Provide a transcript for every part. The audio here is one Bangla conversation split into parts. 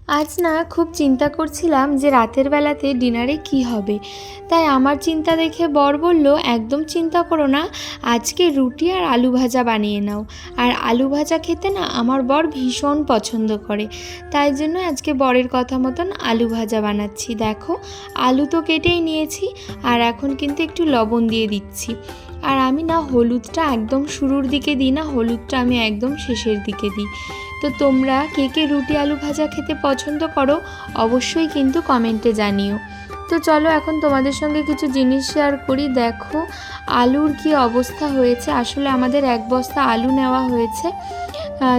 আজ না খুব চিন্তা করছিলাম যে রাতের বেলাতে ডিনারে কি হবে। তাই আমার চিন্তা দেখে বর বলল, একদম চিন্তা করো না, আজকে রুটি আর আলু ভাজা বানিয়ে নাও। আর আলু ভাজা খেতে না আমার বর ভীষণ পছন্দ করে, তাই জন্য আজকে বরের কথা মতন আলু ভাজা বানাচ্ছি। দেখো, আলু তো কেটেই নিয়েছি, আর এখন কিন্তু একটু লবণ দিয়ে দিচ্ছি। আর আমি না হলুদটা একদম শুরুর দিকে দিই না, হলুদটা আমি একদম শেষের দিকে দিই। তো তোমরা কে কে রুটি আলু ভাজা খেতে পছন্দ করো অবশ্যই কিন্তু কমেন্টে জানিও। তো চলো এখন তোমাদের সঙ্গে কিছু জিনিস শেয়ার করি। দেখো আলুর কি অবস্থা হয়েছে। আসলে আমাদের 1 বস্তা আলু নেওয়া হয়েছে,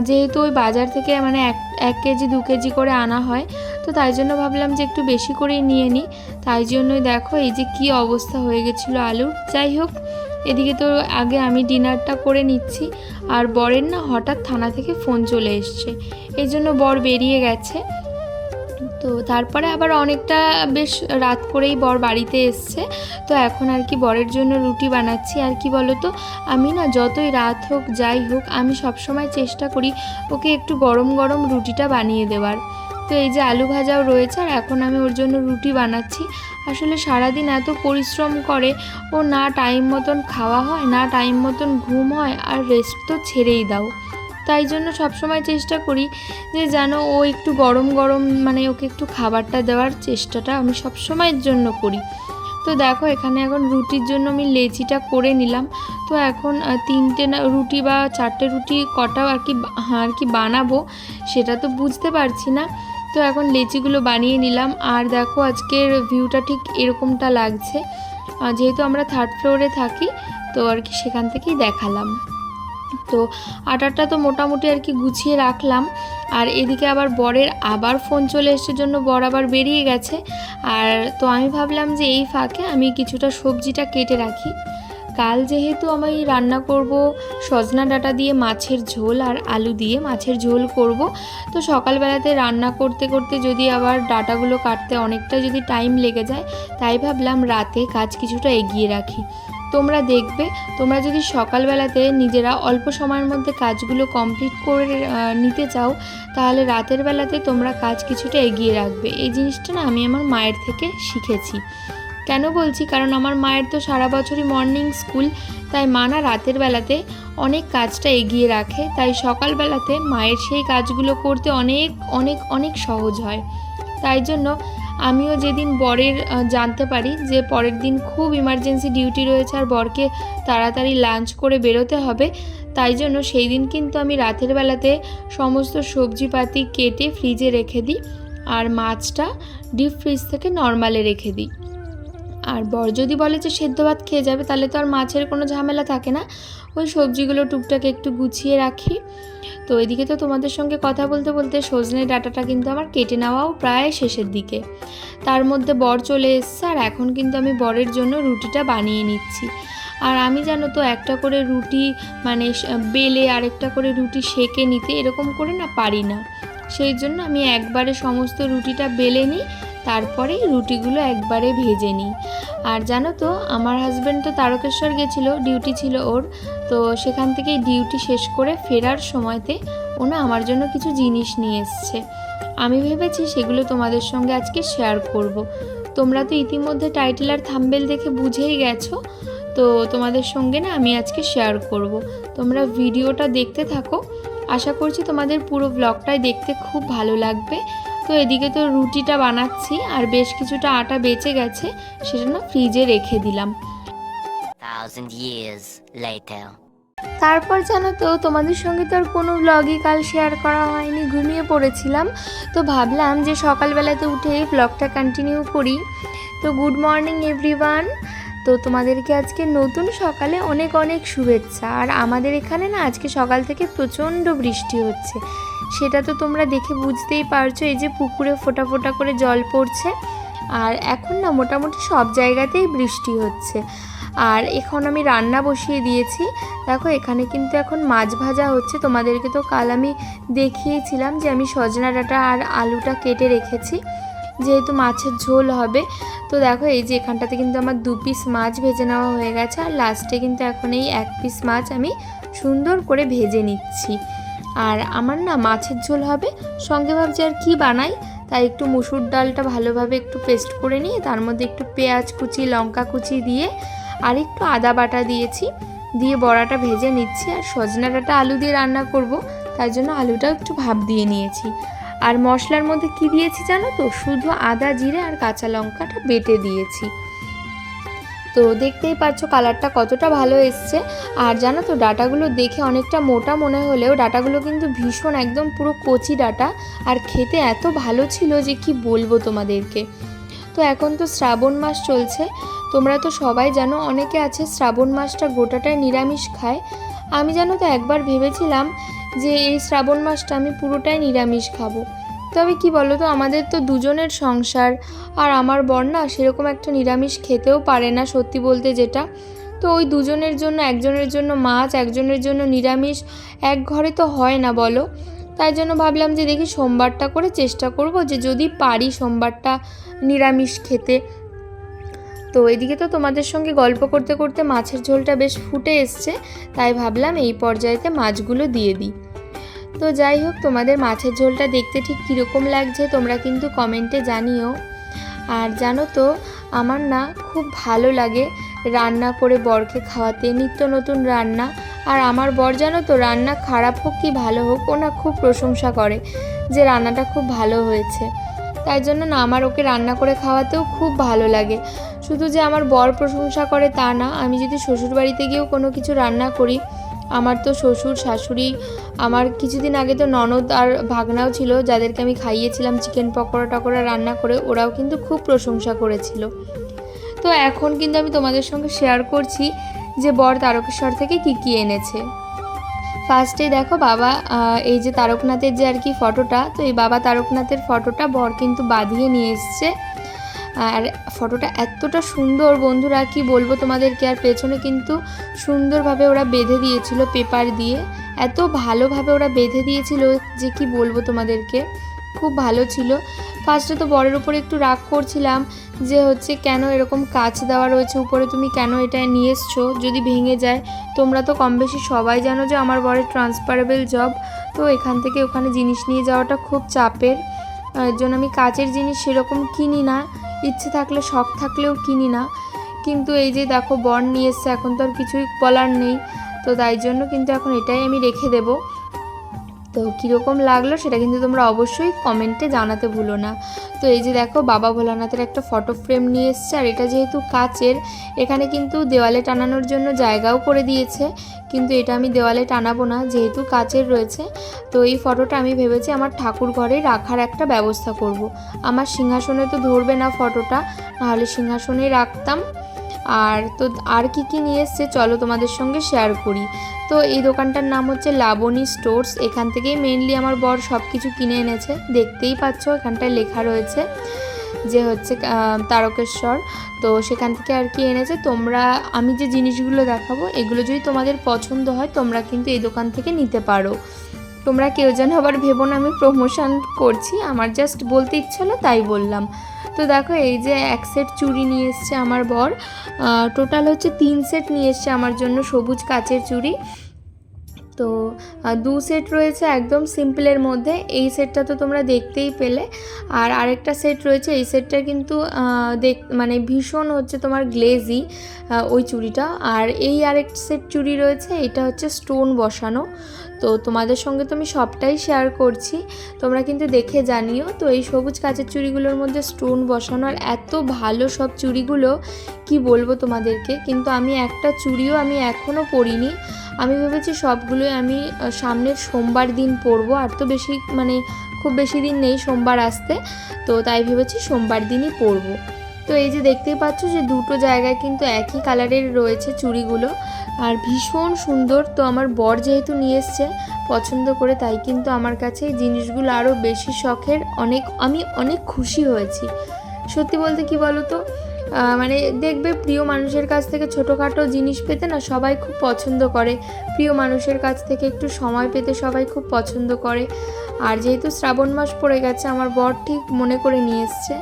যেহেতু ওই বাজার থেকে মানে এক কেজি 2 কেজি করে আনা হয়, তো তাই জন্য ভাবলাম যে একটু বেশি করেই নিয়ে নিই। তাই জন্যই দেখো এই যে কি অবস্থা হয়ে গেছিলো আলুর। যাই হোক, এদিকে তো আগে আমি ডিনারটা করে নিচ্ছি। আর বরের না হঠাৎ থানা থেকে ফোন চলে এসছে, এই জন্য বর বেরিয়ে গেছে। তো তারপরে আবার অনেকটা বেশ রাত করেই বর বাড়িতে এসছে। তো এখন আর কি বরের জন্য রুটি বানাচ্ছি। আর কি বলো তো, আমি না যতই রাত হোক যাই হোক আমি সবসময় চেষ্টা করি ওকে একটু গরম গরম রুটিটা বানিয়ে দেওয়ার। তো এই যে আলু ভাজাও রয়েছে, আর এখন আমি ওর জন্য রুটি বানাচ্ছি। আসলে সারাদিন এত পরিশ্রম করে, ও না টাইম মতন খাওয়া হয়, না টাইম মতন ঘুম হয়, আর রেস্ট তো ছেড়েই দাও। তাই জন্য সবসময় চেষ্টা করি যে যেন ও একটু গরম গরম মানে ওকে একটু খাবারটা দেওয়ার চেষ্টাটা আমি সবসময়ের জন্য করি। তো দেখো এখানে এখন রুটির জন্য আমি লেচিটা করে নিলাম। তো এখন 3টে রুটি বা 4টে রুটি কটা আর কি বানাবো সেটা তো বুঝতে পারছি না। তো এখন লেচিগুলো বানিয়ে নিলাম। আর দেখো আজকের ভিউটা ঠিক এরকমটা লাগছে, যেহেতু আমরা 3rd ফ্লোরে থাকি, তো আর কি সেখান থেকেই দেখালাম। তো আটাটা তো মোটামুটি আর কি গুছিয়ে রাখলাম। আর এদিকে আবার বরের আবার ফোন চলে এসেছে জন্য বর আবার বেরিয়ে গেছে। আর তো আমি ভাবলাম যে এই ফাঁকে আমি কিছুটা সবজিটা কেটে রাখি। কাল যেহেতু আমি রান্না করব সজনা ডাঁটা দিয়ে মাছের ঝোল, আর আলু দিয়ে মাছের ঝোল করব। তো সকালবেলাতে রান্না করতে করতে যদি আবার ডাঁটাগুলো কাটতে অনেকটা যদি টাইম লেগে যায়, তাই ভাবলাম রাতে কাজ কিছুটা এগিয়ে রাখি। তোমরা দেখবে, তোমরা যদি সকালবেলাতে নিজেরা অল্প সময়ের মধ্যে কাজগুলো কমপ্লিট করে নিতে চাও, তাহলে রাতের বেলাতে তোমরা কাজ কিছুটা এগিয়ে রাখবে। এই জিনিসটা না আমি আমার মায়ের থেকে শিখেছি। কেন বলছি, কারণ আমার মায়ের তো সারা বছরই মর্নিং স্কুল, তাই মা না রাতের বেলাতে অনেক কাজটা এগিয়ে রাখে। তাই সকালবেলাতে মায়ের সেই কাজগুলো করতে অনেক অনেক অনেক সহজ হয়। তাই জন্য আমিও যেদিন বরের জানতে পারি যে পরের দিন খুব ইমার্জেন্সি ডিউটি রয়েছে আর বরকে তাড়াতাড়ি লাঞ্চ করে বেরোতে হবে, তাই জন্য সেই দিন কিন্তু আমি রাতের বেলাতে সমস্ত সবজিপাতি কেটে ফ্রিজে রেখে দিই, আর মাছটা ডিপ ফ্রিজ থেকে নর্মালে রেখে দিই। আর বর যদি বলে যে সেদ্ধ ভাত খেয়ে যাবে, তাহলে তো আর মাছের কোনো ঝামেলা থাকে না, ওই সবজিগুলো টুকটাক একটু গুছিয়ে রাখি। তো এদিকে তো তোমাদের সঙ্গে কথা বলতে বলতে সজনে ডাঁটাটা কিন্তু আমার কেটে নেওয়াও প্রায় শেষের দিকে। তার মধ্যে বর চলে এসছে, আর এখন কিন্তু আমি বরের জন্য রুটিটা বানিয়ে নিচ্ছি। আর আমি জানো তো একটা করে রুটি মানে বেলে আরেকটা করে রুটি সেঁকে নিতে এরকম করে না পারি না, সেই জন্য আমি একবারে সমস্ত রুটিটা বেলে নিই, তারপরে রুটিগুলো একবারে ভেজে নিই। আর জানো তো আমার হাজব্যান্ড তো তারকেশ্বর গেছিলো, ডিউটি ছিল ওর। তো সেখান থেকেই ডিউটি শেষ করে ফেরার সময়তে ও না আমার জন্য কিছু জিনিস নিয়ে এসছে। আমি ভেবেছি সেগুলো তোমাদের সঙ্গে আজকে শেয়ার করব। তোমরা তো ইতিমধ্যে টাইটেল আর থাম্বনেল দেখে বুঝেই গেছো, তো তোমাদের সঙ্গে না আমি আজকে শেয়ার করব। তোমরা ভিডিওটা দেখতে থাকো, আশা করছি তোমাদের পুরো ব্লগটাই দেখতে খুব ভালো লাগবে। তো এদিকে তো রুটিটা বানাচ্ছি, আর বেশ কিছুটা আটা বেঁচে গেছে, সেটা না ফ্রিজে রেখে দিলাম। 1000 years later. তারপর জানো তো তোমাদের সঙ্গে তো আর কোনো ব্লগই কাল শেয়ার করা হয়নি, ঘুমিয়ে পড়েছিলাম। তো ভাবলাম যে সকালবেলাতে উঠে ব্লগটা কন্টিনিউ করি। তো গুড মর্নিং এভরিওয়ান। তো তোমাদেরকে আজকে নতুন সকালে অনেক অনেক শুভেচ্ছা। আর আমাদের এখানে না আজকে সকাল থেকে প্রচণ্ড বৃষ্টি হচ্ছে, সেটা তো তোমরা দেখে বুঝতেই পারছো। এই যে পুকুরে ফোঁটা ফোঁটা করে জল পড়ছে, আর এখন না মোটামুটি সব জায়গাতেই বৃষ্টি হচ্ছে। আর এখন আমি রান্না বসিয়ে দিয়েছি। দেখো এখানে কিন্তু এখন মাছ ভাজা হচ্ছে। তোমাদেরকে তো কাল আমি দেখিয়েছিলাম যে আমি সজনা ডাঁটা আর আলুটা কেটে রেখেছি, যেহেতু মাছের ঝোল হবে। তো দেখো এই যে এখানটাতে কিন্তু আমার 2 পিস মাছ ভেজে নেওয়া হয়ে গেছে, আর লাস্টে কিন্তু এখন এই 1 পিস মাছ আমি সুন্দর করে ভেজে নিচ্ছি। আর আমার না মাছের ঝোল হবে, সঙ্গে ভাবছি আর কি বানাই, তাই একটু মুসুর ডালটা ভালোভাবে একটু পেস্ট করে নিয়ে তার মধ্যে একটু পেঁয়াজ কুচি, লঙ্কা কুচি দিয়ে আর একটু আদা বাটা দিয়েছি, দিয়ে বড়াটা ভেজে নিচ্ছি। আর সজনা ডাঁটা আলু দিয়ে রান্না করব, তাই জন্য আলুটাও একটু ভাপ দিয়ে নিয়েছি। আর মশলার মধ্যে কি দিয়েছি জানো তো, শুধু আদা, জিরে আর কাঁচা লঙ্কাটা বেটে দিয়েছি। তো দেখতেই পাচ্ছ কালারটা কতটা ভালো এসছে। আর জানো তো ডাঁটাগুলো দেখে অনেকটা মোটা মনে হলেও ডাঁটাগুলো কিন্তু ভীষণ একদম পুরো কচি ডাঁটা, আর খেতে এত ভালো ছিল যে কি বলবো তোমাদেরকে। তো এখন তো শ্রাবণ মাস চলছে, তোমরা তো সবাই জানো অনেকে আছে শ্রাবণ মাসটা গোটাটাই নিরামিষ খায়। আমি জানো তো একবার ভেবেছিলাম যে এই শ্রাবণ মাসটা আমি পুরোটাই নিরামিষ খাবো। তবে কি বলো তো, আমাদের তো দুজনের সংসার, আর আমার বর না সেরকম একটা নিরামিষ খেতেও পারে না সত্যি বলতে যেটা। তো ওই দুজনের জন্য, একজনের জন্য মাছ, একজনের জন্য নিরামিষ, এক ঘরে তো হয় না বলো। তাই জন্য ভাবলাম যে দেখি সোমবারটা করে চেষ্টা করব যে যদি পারি সোমবারটা নিরামিষ খেতে। তো এদিকে তো তোমাদের সঙ্গে গল্প করতে করতে মাছের ঝোলটা বেশ ফুটে এসছে, তাই ভাবলাম এই পর্যায়েতে মাছগুলো দিয়ে দিই। তো যাই হোক, তোমাদের মাছের ঝোলটা দেখতে ঠিক কীরকম লাগছে তোমরা কিন্তু কমেন্টে জানিও। আর জানো তো আমার না খুব ভালো লাগে রান্না করে বরকে খাওয়াতে, নিত্য নতুন রান্না। আর আমার বর জানো তো রান্না খারাপ হোক কি ভালো হোক, ও না খুব প্রশংসা করে যে রান্নাটা খুব ভালো হয়েছে। তাই জন্য না আমার ওকে রান্না করে খাওয়াতেও খুব ভালো লাগে। শুধু যে আমার বর প্রশংসা করে তা না, আমি যদি শ্বশুরবাড়িতে গিয়েও কোনো কিছু রান্না করি, আমার তো শ্বশুর শাশুড়ি, আমার কিছুদিন আগে তো ননদ আর ভাগনাও ছিল যাদেরকে আমি খাইয়েছিলাম চিকেন পকোড়া টকোড়া রান্না করে, ওরাও কিন্তু খুব প্রশংসা করেছিল। তো এখন কিন্তু আমি তোমাদের সঙ্গে শেয়ার করছি যে বর তারকেশ্বর থেকে কি এনেছে। ফার্স্টে দেখো বাবা, এই যে তারকনাথের যে আর কি ফটোটা, তো এই বাবা তারকনাথের ফটোটা বর কিন্তু বাঁধিয়ে নিয়ে এসছে। আর ফটোটা এতটা সুন্দর বন্ধুরা কি বলবো তোমাদেরকে। আর পেছনে কিন্তু সুন্দরভাবে ওরা বেঁধে দিয়েছিল পেপার দিয়ে, এত ভালোভাবে ওরা বেঁধে দিয়েছিল যে কি বলবো তোমাদেরকে, খুব ভালো ছিল। ফার্স্টে তো বরের উপরে একটু রাগ করছিলাম যে হচ্ছে কেন এরকম কাচ দেওয়া রয়েছে উপরে, তুমি কেন এটা নিয়ে এসছো, যদি ভেঙে যায়। তোমরা তো কম বেশি সবাই জানো যে আমার বরের ট্রান্সফারেবল জব, তো এখান থেকে ওখানে জিনিস নিয়ে যাওয়াটা খুব চাপের। এর জন্য আমি কাচের জিনিস সেরকম কিনি না, ইচ্ছে থাকলে শখ থাকলেও কিনি না। কিন্তু এই যে দেখো বর নিয়ে এসছে, এখন তো আর কিছুই বলার নেই, তো তাই জন্য কিন্তু এখন এটাই আমি রেখে দেবো। তো কীরকম লাগলো সেটা কিন্তু তোমরা অবশ্যই কমেন্টে জানাতে ভুলো না। তো এই যে দেখো বাবা ভোলানাথের একটা ফটো ফ্রেম নিয়ে এসছে, আর এটা যেহেতু কাচের, এখানে কিন্তু দেওয়ালে টানানোর জন্য জায়গাও করে দিয়েছে, কিন্তু এটা আমি দেওয়ালে টানাবো না যেহেতু কাচের রয়েছে। তো এই ফটোটা আমি ভেবেছি আমার ঠাকুর ঘরে রাখার একটা ব্যবস্থা করব। আমার সিংহাসনে তো ধরবে না ফটোটা, নাহলে সিংহাসনেই রাখতাম। আর তো আর কি নিয়ে এসছে চলো তোমাদের সঙ্গে শেয়ার করি। তো এই দোকানটার নাম হচ্ছে লাবণী স্টোর্স, এখান থেকেই মেইনলি আমার বর সব কিছু কিনে এনেছে। দেখতেই পাচ্ছ এখানটায় লেখা রয়েছে যে হচ্ছে তারকেশ্বর, তো সেখান থেকে আর কি এনেছে। তোমরা, আমি যে জিনিসগুলো দেখাবো এগুলো যদি তোমাদের পছন্দ হয় তোমরা কিন্তু এই দোকান থেকে নিতে পারো। তোমরা কেউ যেন আবার ভেবো না আমি প্রমোশন করছি, আমার জাস্ট বলতে ইচ্ছে হলো তাই বললাম। তো দেখো এই যে এক সেট চুড়ি নিয়ে এসছে আমার বর, টোটাল হচ্ছে 3 সেট নিয়ে এসছে আমার জন্য সবুজ কাচের চুড়ি। তো 2 সেট রয়েছে একদম সিম্পলের মধ্যে, এই সেটটা তো তোমরা দেখতেই পেলে। আর আরেকটা সেট রয়েছে, এই সেটটা কিন্তু মানে ভীষণ হচ্ছে তোমার গ্লেজি ওই চুড়িটা। আর এই আরেক সেট চুড়ি রয়েছে, এটা হচ্ছে স্টোন বসানো। তো তোমাদের সঙ্গে তো আমি সবটাই শেয়ার করছি, তোমরা কিন্তু দেখে জানিও। তো এই সবুজ কাচের চুড়িগুলোর মধ্যে স্টোন বসানো, আর এত ভালো সব চুড়িগুলো কি বলবো তোমাদেরকে। কিন্তু আমি একটা চুড়িও আমি এখনও পরিনি, আমি ভেবেছি সবগুলোই আমি সামনের সোমবার দিন পরবো। আর তো বেশি মানে খুব বেশি দিন নেই সোমবার আসতে, তো তাই ভেবেছি সোমবার দিনই পরবো। তো এই যে দেখতেই পাচ্ছ যে দুটো জায়গায় কিন্তু একই কালারের রয়েছে চুড়িগুলো, আর ভীষণ সুন্দর। তো আমার বর যেহেতু নিয়ে এসছে পছন্দ করে, তাই কিন্তু আমার কাছে এই জিনিসগুলো আরও বেশি শখের, আমি অনেক খুশি হয়েছি সত্যি বলতে। কি বলো তো, মানে দেখবে প্রিয় মানুষের কাছ থেকে ছোটোখাটো জিনিস পেতে না সবাই খুব পছন্দ করে, প্রিয় মানুষের কাছ থেকে একটু সময় পেতে সবাই খুব পছন্দ করে। আর যেহেতু শ্রাবণ মাস পড়ে গেছে, আমার বর ঠিক মনে করে নিয়ে এসছে।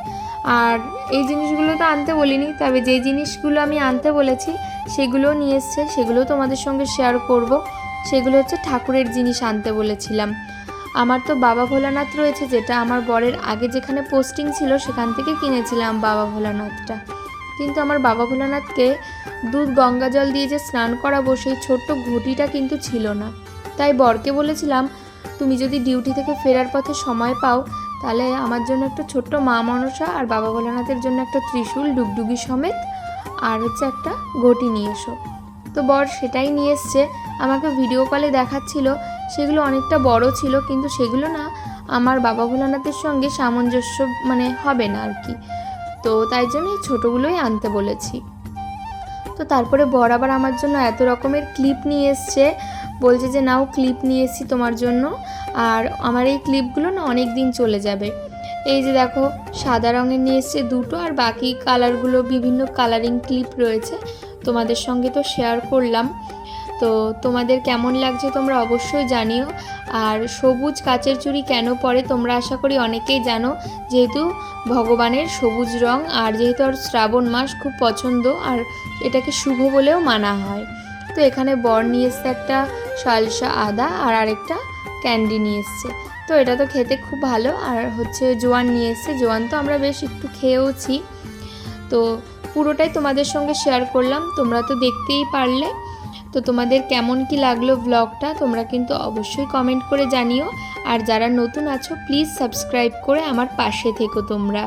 আর এই জিনিসগুলো তো আনতে বলিনি, তবে যে জিনিসগুলো আমি আনতে বলেছি সেগুলোও নিয়ে এসছে, সেগুলোও তোমাদের সঙ্গে শেয়ার করব। সেগুলো হচ্ছে ঠাকুরের জিনিস আনতে বলেছিলাম। আমার তো বাবা ভোলানাথ রয়েছে, যেটা আমার বরের আগে যেখানে পোস্টিং ছিল সেখান থেকে কিনেছিলাম বাবা ভোলানাথটা। কিন্তু আমার বাবা ভোলানাথকে দুধ গঙ্গা জল দিয়ে যে স্নান করাবো সেই ছোট্ট ঘটিটা কিন্তু ছিল না। তাই বরকে বলেছিলাম, তুমি যদি ডিউটি থেকে ফেরার পথে সময় পাও তাহলে আমার জন্য একটা ছোট্ট মা মনসা আর বাবা ভোলানাথের জন্য একটা ত্রিশূল ডুগডুগি সমেত আর হচ্ছে একটা ঘটি নিয়ে এসো। তো বর সেটাই নিয়ে এসছে। আমাকে ভিডিও কলে দেখাচ্ছিল, সেগুলো অনেকটা বড় ছিল, কিন্তু সেগুলো না আমার বাবা ভোলানাথের সঙ্গে সামঞ্জস্য হবে না আর কি। তো তাই জন্য এই ছোটোগুলোই আনতে বলেছি। তো তারপরে বর আবার আমার জন্য এত রকমের ক্লিপ নিয়ে এসছে, বলছে যে নাও ক্লিপ নিয়ে এসেছি তোমার জন্য, আর আমার এই ক্লিপগুলো না অনেক দিন চলে যাবে। এই যে দেখো সাদা রঙের নিয়ে এসছে দুটো, আর বাকি কালারগুলো বিভিন্ন কালারিং ক্লিপ রয়েছে, তোমাদের সঙ্গে তো শেয়ার করলাম। তো তোমাদের কেমন লাগছে তোমরা অবশ্যই জানিও। আর সবুজ কাচের চুড়ি কেন পরে তোমরা আশা করি অনেকেই জানো, যেহেতু ভগবানের সবুজ রং, আর যেহেতু আর শ্রাবণ মাস খুব পছন্দ, আর এটাকে শুভ বলেও মানা হয়। তো এখানে বর নিয়ে এসছে একটা সালসা আদা আর আরেকটা ক্যান্ডি নিয়ে এসছে। তো এটা তো খেতে খুব ভালো। আর হচ্ছে জোয়ান নিয়ে এসছে, জোয়ান তো আমরা বেশ একটু খেয়েওছি। তো পুরোটাই তোমাদের সঙ্গে শেয়ার করলাম, তোমরা তো দেখতেই পারলে। তো তোমাদের কেমন কি লাগলো ব্লগটা তোমরা কিন্তু অবশ্যই কমেন্ট করে জানিও। আর যারা নতুন আছো প্লিজ সাবস্ক্রাইব করে আমার পাশে থেকো তোমরা।